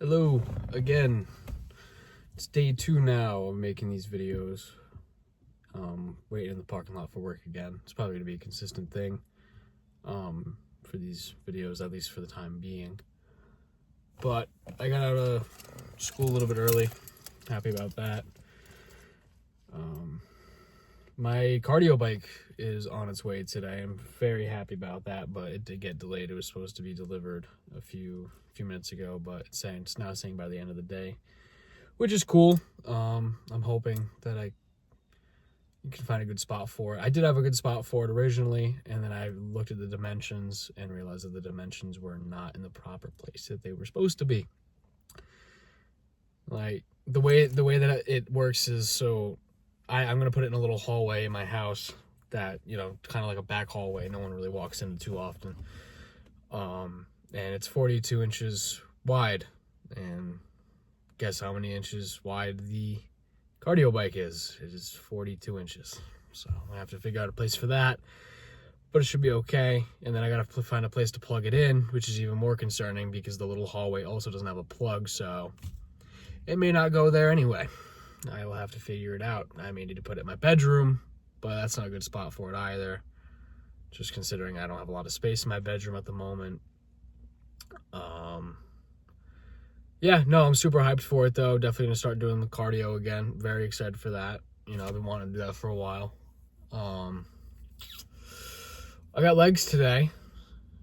Hello again. It's day 2 now of making these videos. Waiting in the parking lot for work again. It's probably gonna be a consistent thing for these videos, at least for the time being. But I got out of school a little bit early. Happy about that. My cardio bike is on its way today. I'm very happy about that, but it did get delayed. It was supposed to be delivered a few minutes ago, but it's now saying by the end of the day, which is cool. I'm hoping that you can find a good spot for it. I did have a good spot for it originally, and then I looked at the dimensions and realized that the dimensions were not in the proper place that they were supposed to be. Like the way that it works is, so I'm gonna put it in a little hallway in my house that, kind of like a back hallway no one really walks into too often. And it's 42 inches wide, and guess how many inches wide the cardio bike is? It is 42 inches. So I have to figure out a place for that, but it should be okay. And then I gotta find a place to plug it in, which is even more concerning because the little hallway also doesn't have a plug, so it may not go there anyway. I will have to figure it out. I may need to put it in my bedroom, but that's not a good spot for it either, just considering I don't have a lot of space in my bedroom at the moment. Yeah, no, I'm super hyped for it though. Definitely gonna start doing the cardio again. Very excited for that. I've been wanting to do that for a while. I got legs today,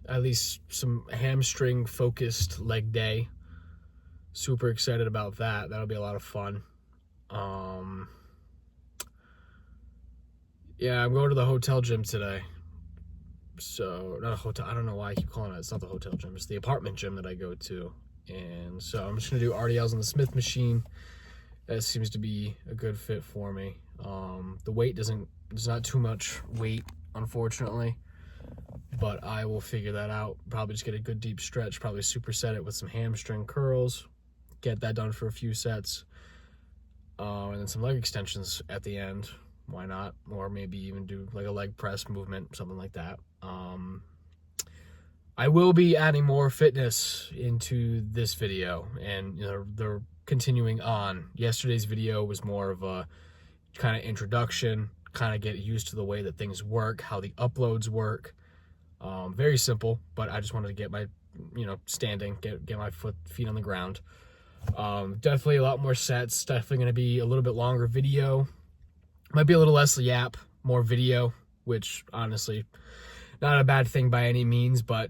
at least some hamstring focused leg day. Super excited about that. That'll be a lot of fun. Yeah, I'm going to the hotel gym today. So, not a hotel, I don't know why I keep calling it. It's not the hotel gym, it's the apartment gym that I go to. And so I'm just gonna do RDLs on the Smith machine. That seems to be a good fit for me. The weight there's not too much weight, unfortunately, but I will figure that out. Probably just get a good deep stretch, probably superset it with some hamstring curls, get that done for a few sets, and then some leg extensions at the end. Why not? Or maybe even do like a leg press movement, something like that. I will be adding more fitness into this video, and they're continuing on. Yesterday's video was more of a kind of introduction, kind of get used to the way that things work, how the uploads work. Very simple, but I just wanted to get my, standing, get my feet on the ground. Definitely a lot more sets. Definitely going to be a little bit longer video. Might be a little less yap, more video, which honestly, not a bad thing by any means, but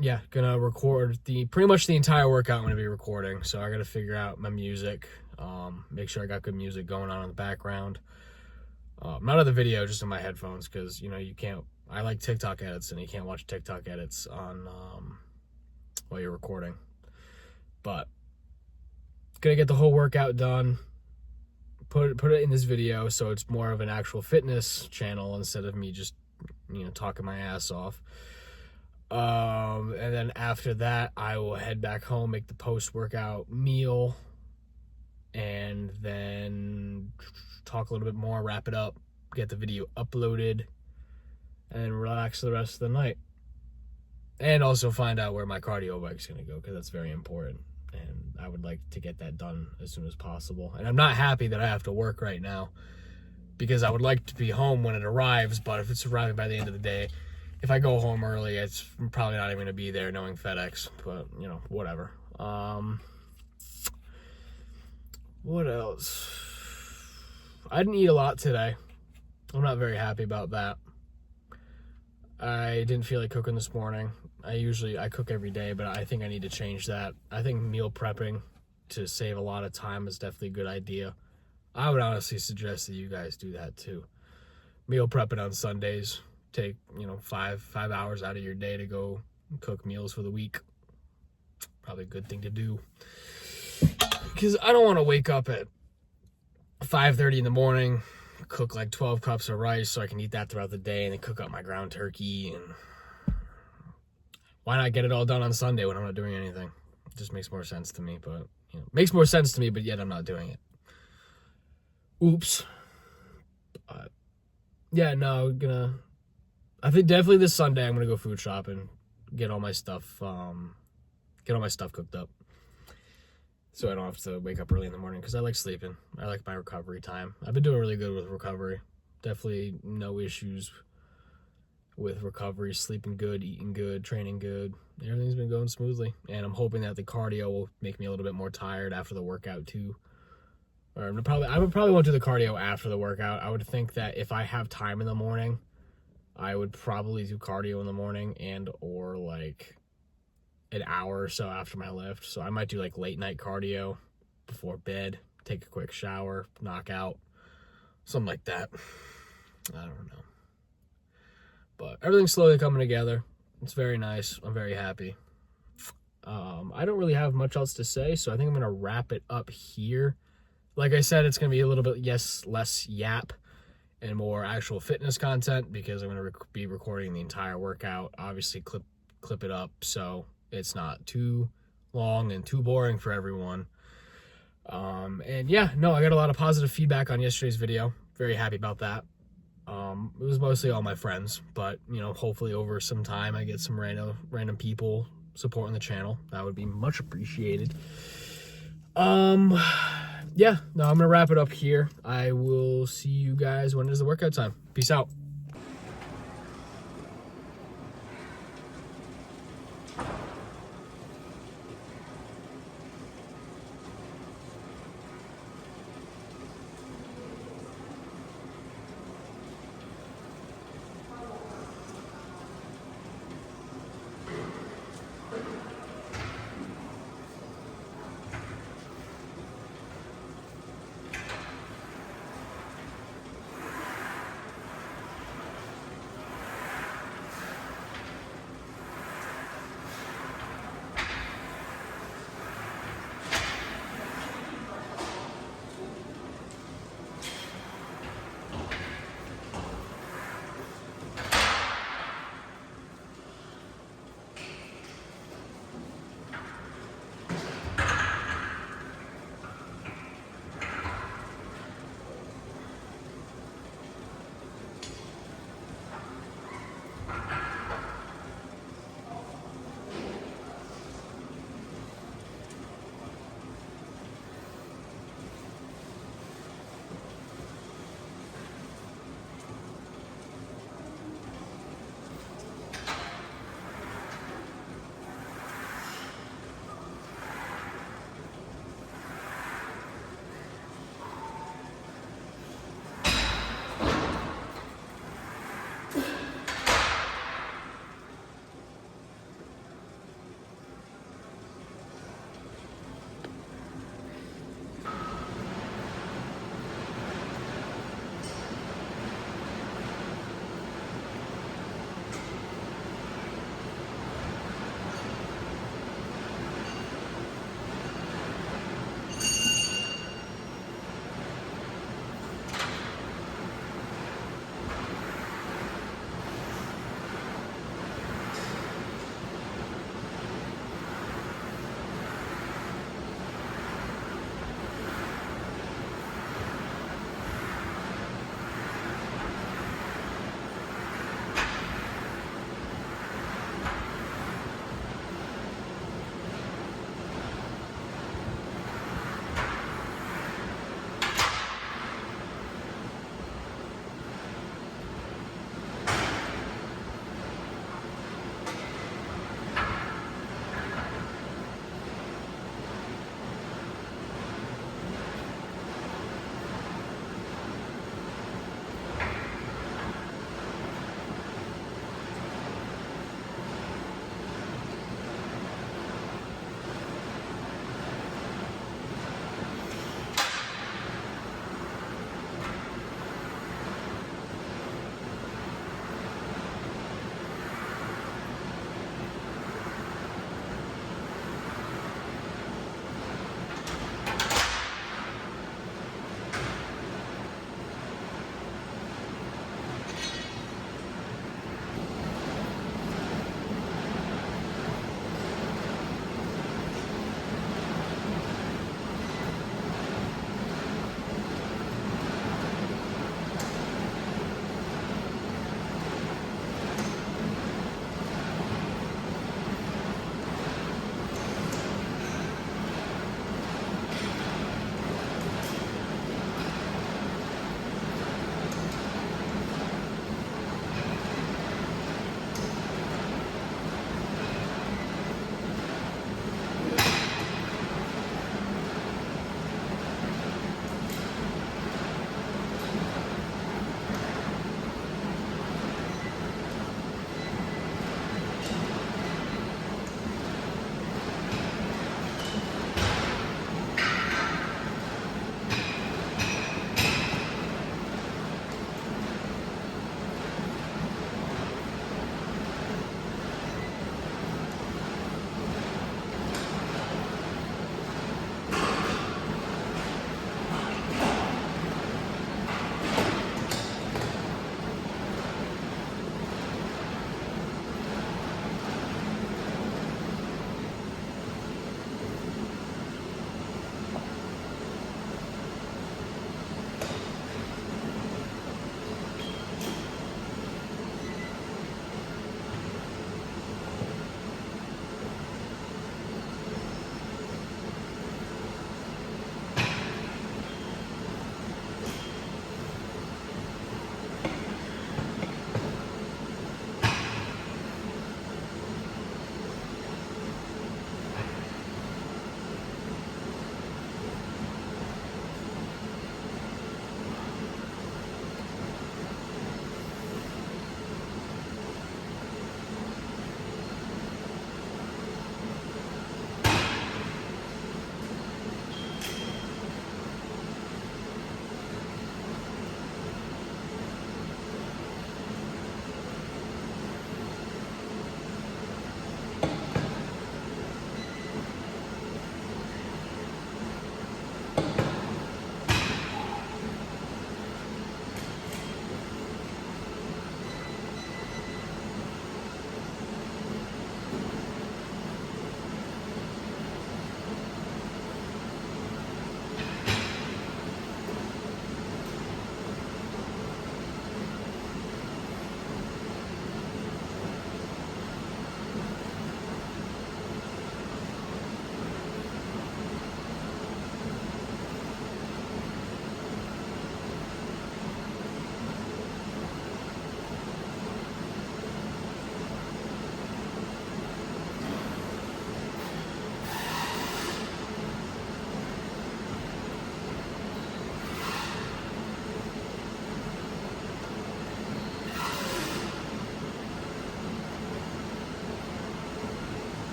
yeah, gonna record pretty much the entire workout. I'm gonna be recording, so I gotta figure out my music, make sure I got good music going on in the background. Not of the video, just in my headphones, because you can't. I like TikTok edits, and you can't watch TikTok edits on while you're recording. But gonna get the whole workout done. Put it in this video, so it's more of an actual fitness channel instead of me just talking my ass off. And then after that, I will head back home, make the post-workout meal, and then talk a little bit more, wrap it up, get the video uploaded, and relax the rest of the night. And also find out where my cardio bike's gonna go, because that's very important, and I would like to get that done as soon as possible. And I'm not happy that I have to work right now, because I would like to be home when it arrives, but if it's arriving by the end of the day, if I go home early, it's probably not even going to be there, knowing FedEx, but, whatever. What else? I didn't eat a lot today. I'm not very happy about that. I didn't feel like cooking this morning. I cook every day, but I think I need to change that. I think meal prepping to save a lot of time is definitely a good idea. I would honestly suggest that you guys do that too. Meal prepping on Sundays. Take 5 hours out of your day to go cook meals for the week. Probably a good thing to do, because I don't want to wake up at 5:30 in the morning, cook like 12 cups of rice so I can eat that throughout the day, and then cook up my ground turkey. And why not get it all done on Sunday when I'm not doing anything? It just makes more sense to me, but makes more sense to me, but yet I'm not doing it. Oops. But yeah, no, I think definitely this Sunday I'm gonna go food shopping, get all my stuff cooked up. so I don't have to wake up early in the morning, because I like sleeping. I like my recovery time. I've been doing really good with recovery. Definitely no issues with recovery, sleeping good, eating good, training good. Everything's been going smoothly, and I'm hoping that the cardio will make me a little bit more tired after the workout too. Or I would probably won't do the cardio after the workout. I would think that if I have time in the morning, I would probably do cardio in the morning, and or like an hour or so after my lift. So I might do like late night cardio before bed, take a quick shower, knock out, something like that. I don't know. But everything's slowly coming together. It's very nice. I'm very happy. I don't really have much else to say, so I think I'm going to wrap it up here. Like I said, it's going to be a little bit, less yap and more actual fitness content, because I'm going to be recording the entire workout. Obviously, clip it up so it's not too long and too boring for everyone. And yeah, no, I got a lot of positive feedback on yesterday's video. Very happy about that. It was mostly all my friends, but you know, hopefully over some time I get some random people supporting the channel. That would be much appreciated. Yeah, no, I'm gonna wrap it up here. I will see you guys when it is the workout time. Peace out.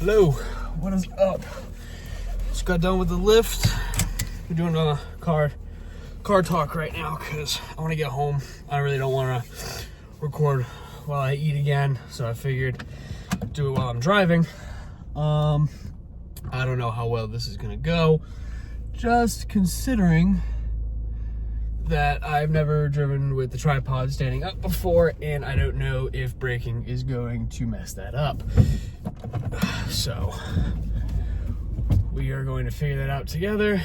Hello, what is up? Just got done with the lift. We're doing a car talk right now because I want to get home. I really don't want to record while I eat again, so I figured do it while I'm driving. I don't know how well this is gonna go, just considering that I've never driven with the tripod standing up before, and I don't know if braking is going to mess that up. So we are going to figure that out together,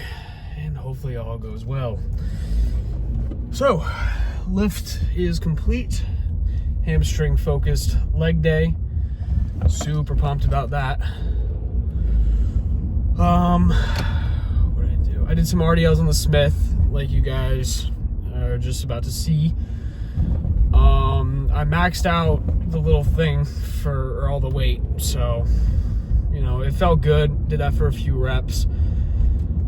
and hopefully all goes well. So lift is complete. Hamstring focused leg day. Super pumped about that. What did I do? I did some RDLs on the Smith, like you guys are just about to see. I maxed out the little thing for all the weight, so you know, it felt good. Did that for a few reps.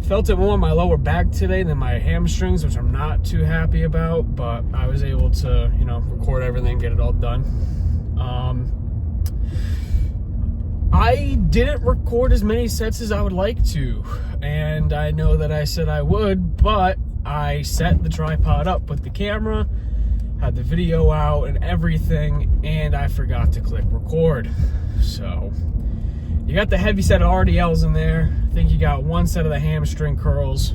Felt it more in my lower back today than my hamstrings, which I'm not too happy about, but I was able to, you know, record everything, get it all done. I didn't record as many sets as I would like to, and I know that I said I would, but I set the tripod up with the camera, had the video out and everything, and I forgot to click record. So you got the heavy set of RDLs in there. I think you got one set of the hamstring curls,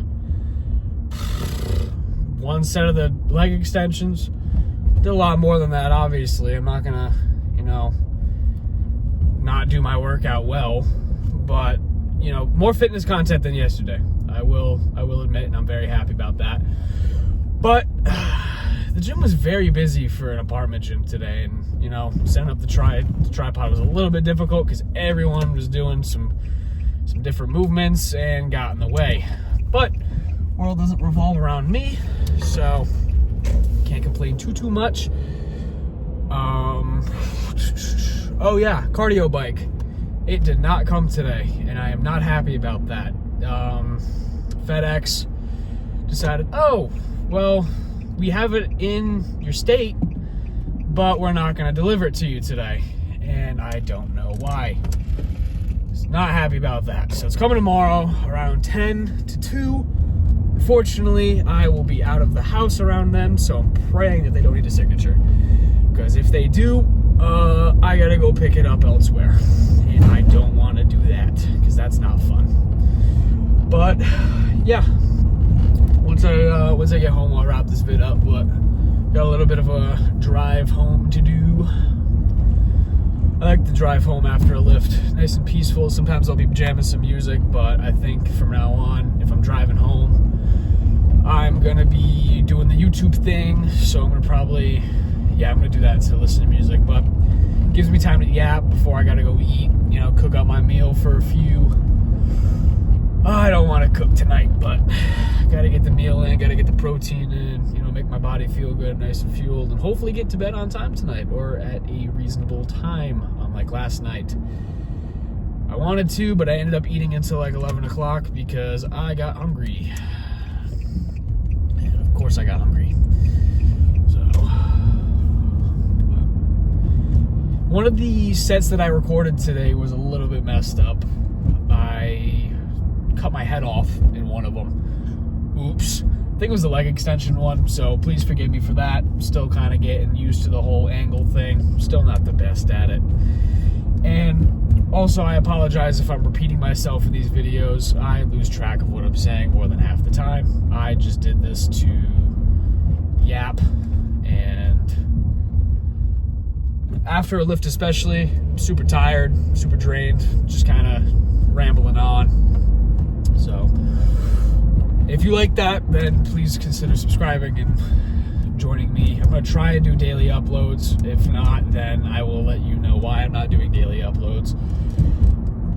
one set of the leg extensions. Did a lot more than that, obviously. I'm not gonna, you know, not do my workout well, but you know, more fitness content than yesterday. I will admit, and I'm very happy about that. But the gym was very busy for an apartment gym today, and you know, setting up the tripod was a little bit difficult because everyone was doing some different movements and got in the way. But world doesn't revolve around me, so can't complain too much. Oh yeah, cardio bike. It did not come today, and I am not happy about that. FedEx decided, oh, well, we have it in your state, but we're not going to deliver it to you today. And I don't know why. Just not happy about that. So it's coming tomorrow around 10 to 2. Unfortunately, I will be out of the house around then, so I'm praying that they don't need a signature. Because if they do, I gotta go pick it up elsewhere. And I don't want to do that, because that's not fun. But, yeah. Once I get home, I'll wrap this vid up, but got a little bit of a drive home to do. I like to drive home after a lift. Nice and peaceful. Sometimes I'll be jamming some music, but I think from now on, if I'm driving home, I'm gonna be doing the YouTube thing, so I'm gonna probably, yeah, I'm gonna do that to listen to music, but it gives me time to yap before I gotta go eat, you know, cook up my meal for a few. I don't want to cook tonight, but gotta get the meal in, gotta get the protein in, you know, make my body feel good, nice and fueled, and hopefully get to bed on time tonight, or at a reasonable time, unlike last night. I wanted to, but I ended up eating until like 11 o'clock because I got hungry. And of course I got hungry. So, one of the sets that I recorded today was a little bit messed up. I cut my head off in one of them. Oops. I think it was the leg extension one, so please forgive me for that. I'm still kind of getting used to the whole angle thing. Still not the best at it. And also, I apologize if I'm repeating myself in these videos. I lose track of what I'm saying more than half the time. I just did this to yap, and after a lift especially, I'm super tired, super drained, just kind of rambling on. So if you like that, then please consider subscribing and joining me. I'm going to try and do daily uploads. If not, then I will let you know why I'm not doing daily uploads.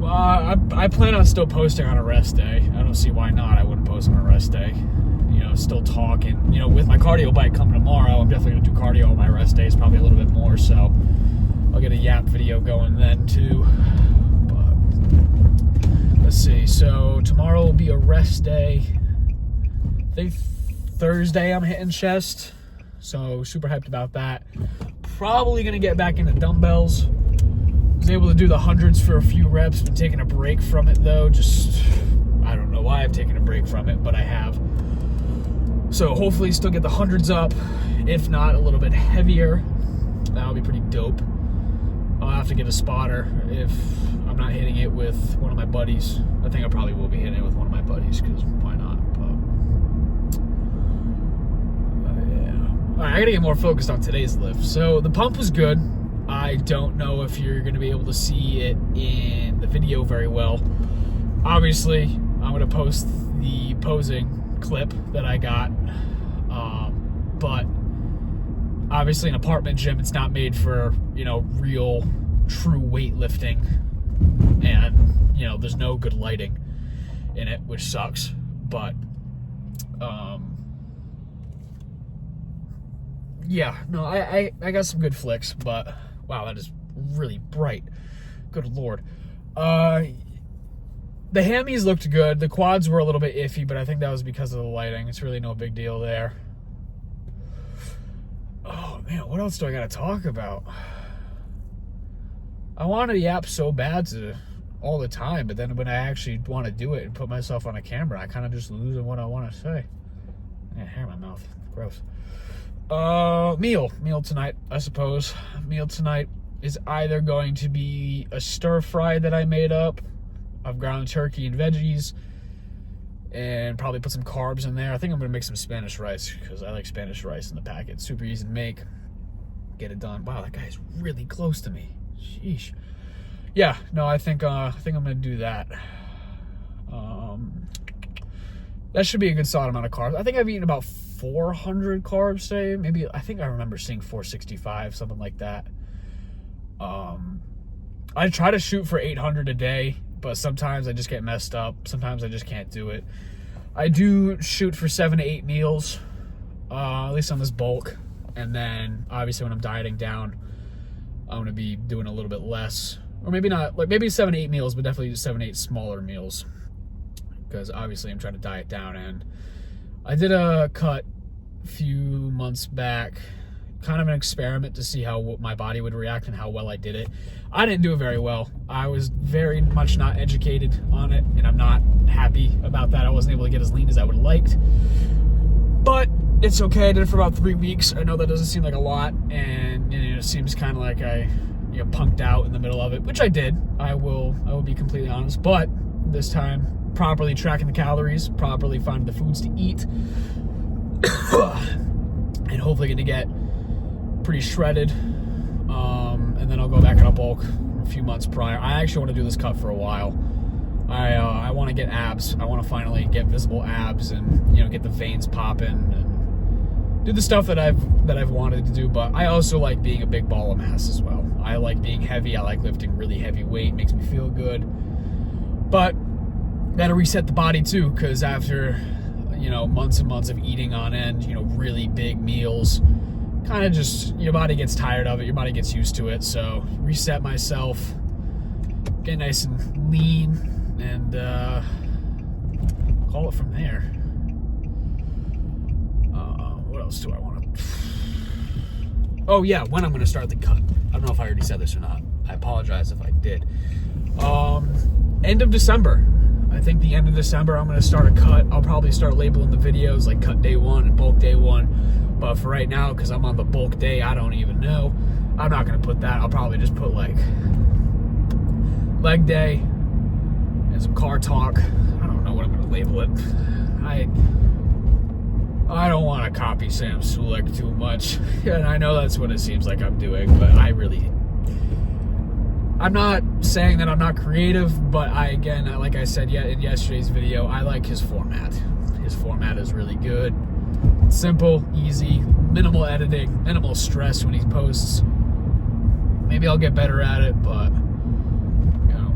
I plan on still posting on a rest day. I don't see why not. I wouldn't post on a rest day. You know, still talking. You know, with my cardio bike coming tomorrow, I'm definitely going to do cardio on my rest days, probably a little bit more, so I'll get a yap video going then too. Let's see, so tomorrow will be a rest day. I think Thursday I'm hitting chest, so super hyped about that. Probably gonna get back into dumbbells. Was able to do the hundreds for a few reps, been taking a break from it though. Just, I don't know why I've taken a break from it, but I have. So hopefully still get the hundreds up, if not a little bit heavier. That'll be pretty dope. I'll have to get a spotter if I'm not hitting it with one of my buddies. I think I probably will be hitting it with one of my buddies, because why not? But yeah. Alright, I gotta get more focused on today's lift. So the pump was good. I don't know if you're gonna be able to see it in the video very well. Obviously, I'm gonna post the posing clip that I got. But obviously an apartment gym, it's not made for, real true weightlifting, and there's no good lighting in it, which sucks. But yeah, no, I got some good flicks, but wow, that is really bright. Good lord. The hammies looked good. The quads were a little bit iffy, but I think that was because of the lighting. It's really no big deal there. Oh man, what else do I gotta talk about? I want to yap so bad all the time, but then when I actually want to do it and put myself on a camera, I kind of just lose what I want to say. I got hair in my mouth. Gross. Meal tonight, I suppose. Meal tonight is either going to be a stir fry that I made up of ground turkey and veggies, and probably put some carbs in there. I think I'm gonna make some Spanish rice, because I like Spanish rice in the packet. Super easy to make. Get it done. Wow, that guy's really close to me. Sheesh. Yeah, no, I think I'm gonna do that. That should be a good solid amount of carbs. I think I've eaten about 400 carbs today. Maybe, I think I remember seeing 465, something like that. I try to shoot for 800 a day, but sometimes I just get messed up. Sometimes I just can't do it. I do shoot for 7 to 8 meals, at least on this bulk. And then obviously when I'm dieting down, I'm going to be doing a little bit less. Or maybe not, like maybe 7 to 8 meals, but definitely 7 to 8 smaller meals. Because obviously I'm trying to diet down. And I did a cut a few months back, kind of an experiment to see how my body would react and how well I did it. I didn't do it very well. I was very much not educated on it, and I'm not happy about that. I wasn't able to get as lean as I would have liked. But it's okay. I did it for about 3 weeks. I know that doesn't seem like a lot, and it seems kind of like I punked out in the middle of it, which I did. I will be completely honest. But this time, properly tracking the calories, properly finding the foods to eat, and hopefully going to get pretty shredded, and then I'll go back in a bulk a few months prior. I actually want to do this cut for a while. I want to get abs. I want to finally get visible abs and get the veins popping and do the stuff that I've wanted to do. But I also like being a big ball of mass as well. I like being heavy. I like lifting really heavy weight. It makes me feel good. But gotta reset the body too, because after months and months of eating on end, really big meals, kind of just your body gets tired of it, your body gets used to it. So reset myself, get nice and lean, and call it from there. What else do I want to... Oh yeah, when I'm going to start the cut. I don't know if I already said this or not. I apologize if I did. End of December. I think the end of December I'm going to start a cut. I'll probably start labeling the videos like cut day 1 and bulk day 1. But for right now, because I'm on the bulk day, I don't even know. I'm not going to put that. I'll probably just put like leg day and some car talk. I don't know what I'm going to label it. I don't want to copy Sam Sulek too much. And I know that's what it seems like I'm doing, but I'm not saying that I'm not creative, but like I said in yesterday's video, I like his format. His format is really good. Simple, easy, minimal editing, minimal stress when he posts. Maybe I'll get better at it, but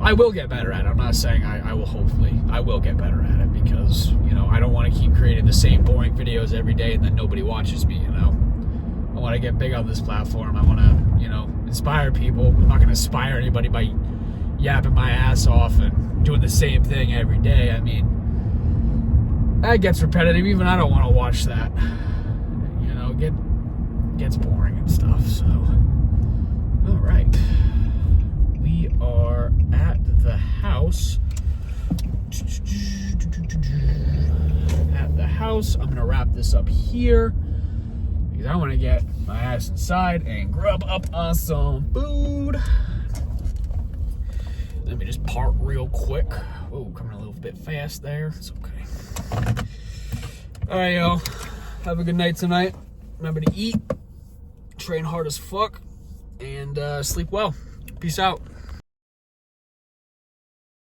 I will get better at it. I'm not saying I will. Hopefully I will get better at it, because I don't want to keep creating the same boring videos every day and then nobody watches me. I want to get big on this platform. I want to inspire people. I'm not going to inspire anybody by yapping my ass off and doing the same thing every day. I mean, that gets repetitive. Even I don't want to watch that. Gets boring and stuff. So, all right, we we are at the house. At the house, I'm gonna wrap this up here because I want to get my ass inside and grub up on some food. Let me just park real quick. Oh, coming a little bit fast there. It's okay. All right, y'all. Have a good night tonight. Remember to eat, train hard as fuck, and sleep well. Peace out.